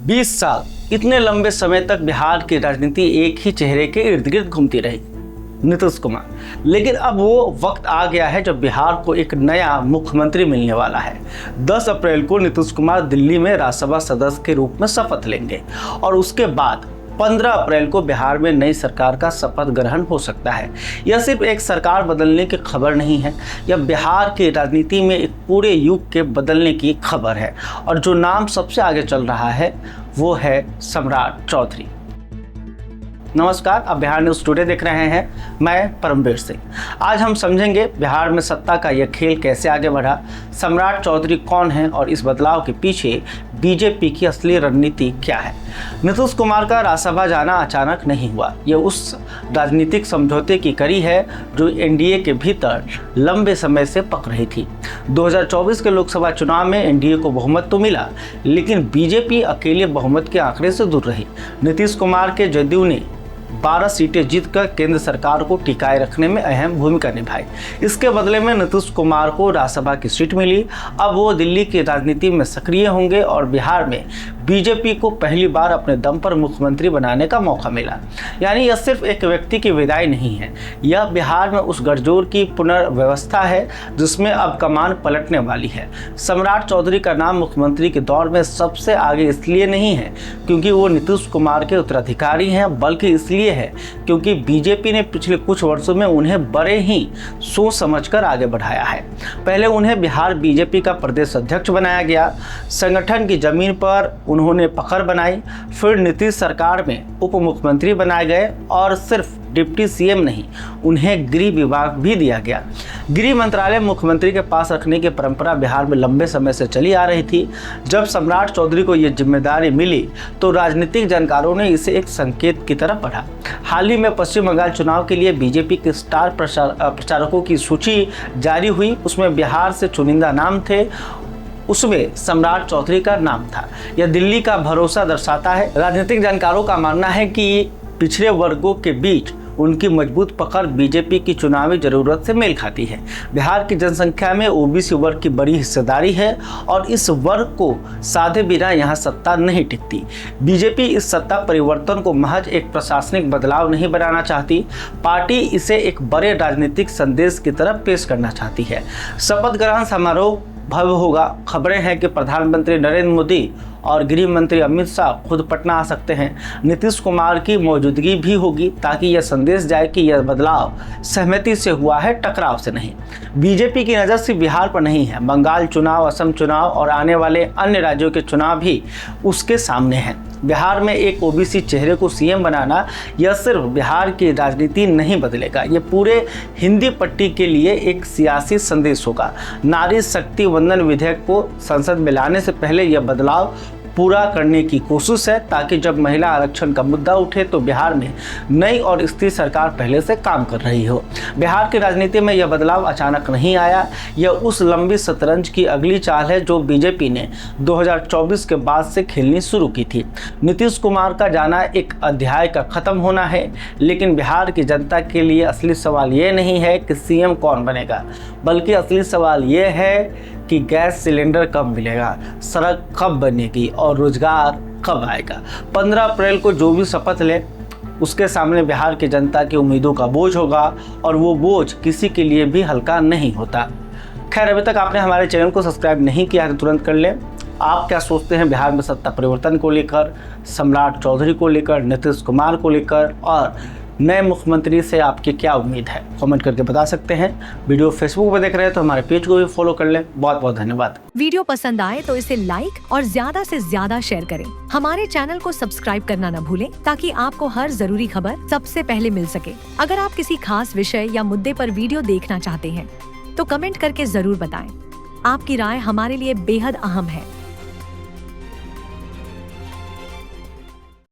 20 साल, इतने लंबे समय तक बिहार की राजनीति एक ही चेहरे के इर्द गिर्द घूमती रही, नीतीश कुमार। लेकिन अब वो वक्त आ गया है जब बिहार को एक नया मुख्यमंत्री मिलने वाला है। 10 अप्रैल को नीतीश कुमार दिल्ली में राज्यसभा सदस्य के रूप में शपथ लेंगे और उसके बाद 15 अप्रैल को बिहार में नई सरकार का शपथ ग्रहण हो सकता है। यह सिर्फ एक सरकार बदलने की खबर नहीं है, यह बिहार की राजनीति में एक पूरे युग के बदलने की खबर है। और जो नाम सबसे आगे चल रहा है वो है सम्राट चौधरी। नमस्कार, आप बिहार न्यूज़ टुडे देख रहे हैं, मैं परमवीर सिंह। आज हम समझेंगे बिहार में सत्ता का यह खेल कैसे आगे बढ़ा, सम्राट चौधरी कौन है और इस बदलाव के पीछे बीजेपी की असली रणनीति क्या है। नीतीश कुमार का राज्यसभा जाना अचानक नहीं हुआ, यह उस राजनीतिक समझौते की कड़ी है जो एनडीए के भीतर लंबे समय से पक रही थी। 2024 के लोकसभा चुनाव में एनडीए को बहुमत तो मिला, लेकिन बीजेपी अकेले बहुमत के आंकड़े से दूर रही। नीतीश कुमार के जदयू ने 12 सीटें जीतकर केंद्र सरकार को टिकाए रखने में अहम भूमिका निभाई। इसके बदले में नीतीश कुमार को राज्यसभा की सीट मिली। अब वो दिल्ली की राजनीति में सक्रिय होंगे और बिहार में बीजेपी को पहली बार अपने दम पर मुख्यमंत्री बनाने का मौका मिला। यानी यह सिर्फ एक व्यक्ति की विदाई नहीं है, यह बिहार में उस गठजोड़ की पुनर्व्यवस्था है जिसमें अब कमान पलटने वाली है। सम्राट चौधरी का नाम मुख्यमंत्री के दौर में सबसे आगे इसलिए नहीं है क्योंकि वो नीतीश कुमार के उत्तराधिकारी हैं, बल्कि इसलिए है क्योंकि बीजेपी ने पिछले कुछ वर्षों में उन्हें बड़े ही सोच समझकर आगे बढ़ाया है। पहले उन्हें बिहार बीजेपी का प्रदेश अध्यक्ष बनाया गया, संगठन की जमीन पर उन्होंने पकड़ बनाई, फिर नीतीश सरकार में उप मुख्यमंत्री बनाए गए और सिर्फ डिप्टी सीएम नहीं, उन्हें गृह विभाग भी दिया गया। गृह मंत्रालय मुख्यमंत्री के पास रखने की परंपरा बिहार में लंबे समय से चली आ रही थी। जब सम्राट चौधरी को यह जिम्मेदारी मिली तो राजनीतिक जानकारों ने इसे एक संकेत की तरफ पढ़ा। हाल ही में पश्चिम बंगाल चुनाव के लिए बीजेपी के स्टार प्रचारकों की सूची जारी हुई, उसमें बिहार से चुनिंदा नाम थे, उसमें सम्राट चौधरी का नाम था। यह दिल्ली का भरोसा दर्शाता है। राजनीतिक जानकारों का मानना है कि पिछड़े वर्गों के बीच उनकी मजबूत पकड़ बीजेपी की चुनावी जरूरत से मेल खाती है। बिहार की जनसंख्या में ओबीसी वर्ग की बड़ी हिस्सेदारी है और इस वर्ग को साधे बिना यहाँ सत्ता नहीं टिकती। बीजेपी इस सत्ता परिवर्तन को महज एक प्रशासनिक बदलाव नहीं बनाना चाहती, पार्टी इसे एक बड़े राजनीतिक संदेश की तरफ पेश करना चाहती है। शपथ ग्रहण समारोह भव्य होगा। खबरें हैं कि प्रधानमंत्री नरेंद्र मोदी और गृह मंत्री अमित शाह खुद पटना आ सकते हैं। नीतीश कुमार की मौजूदगी भी होगी ताकि यह संदेश जाए कि यह बदलाव सहमति से हुआ है, टकराव से नहीं। बीजेपी की नज़र सिर्फ बिहार पर नहीं है, बंगाल चुनाव, असम चुनाव और आने वाले अन्य राज्यों के चुनाव भी उसके सामने हैं। बिहार में एक ओबीसी चेहरे को सीएम बनाना यह सिर्फ बिहार की राजनीति नहीं बदलेगा, यह पूरे हिंदी पट्टी के लिए एक सियासी संदेश होगा। नारी शक्ति वंदन विधेयक को संसद में लाने से पहले यह बदलाव पूरा करने की कोशिश है ताकि जब महिला आरक्षण का मुद्दा उठे तो बिहार में नई और स्थिर सरकार पहले से काम कर रही हो। बिहार की राजनीति में यह बदलाव अचानक नहीं आया, यह उस लंबी शतरंज की अगली चाल है जो बीजेपी ने 2024 के बाद से खेलनी शुरू की थी। नीतीश कुमार का जाना एक अध्याय का खत्म होना है, लेकिन बिहार की जनता के लिए असली सवाल ये नहीं है कि सीएम कौन बनेगा, बल्कि असली सवाल ये है कि गैस सिलेंडर कब मिलेगा, सड़क कब बनेगी और रोजगार कब आएगा। 15 अप्रैल को जो भी शपथ ले उसके सामने बिहार की जनता की उम्मीदों का बोझ होगा और वो बोझ किसी के लिए भी हल्का नहीं होता। खैर, अभी तक आपने हमारे चैनल को सब्सक्राइब नहीं किया है तो तुरंत कर लें। आप क्या सोचते हैं बिहार में सत्ता परिवर्तन को लेकर, सम्राट चौधरी को लेकर, नीतीश कुमार को लेकर और नए मुख्यमंत्री से आपकी क्या उम्मीद है, कमेंट करके बता सकते हैं। वीडियो फेसबुक पर देख रहे हैं तो हमारे पेज को भी फॉलो कर लें। बहुत बहुत धन्यवाद। वीडियो पसंद आए तो इसे लाइक और ज्यादा से ज्यादा शेयर करें। हमारे चैनल को सब्सक्राइब करना न भूलें ताकि आपको हर जरूरी खबर सबसे पहले मिल सके। अगर आप किसी खास विषय या मुद्दे पर वीडियो देखना चाहते हैं तो कमेंट करके जरूर बताएं। आपकी राय हमारे लिए बेहद अहम है।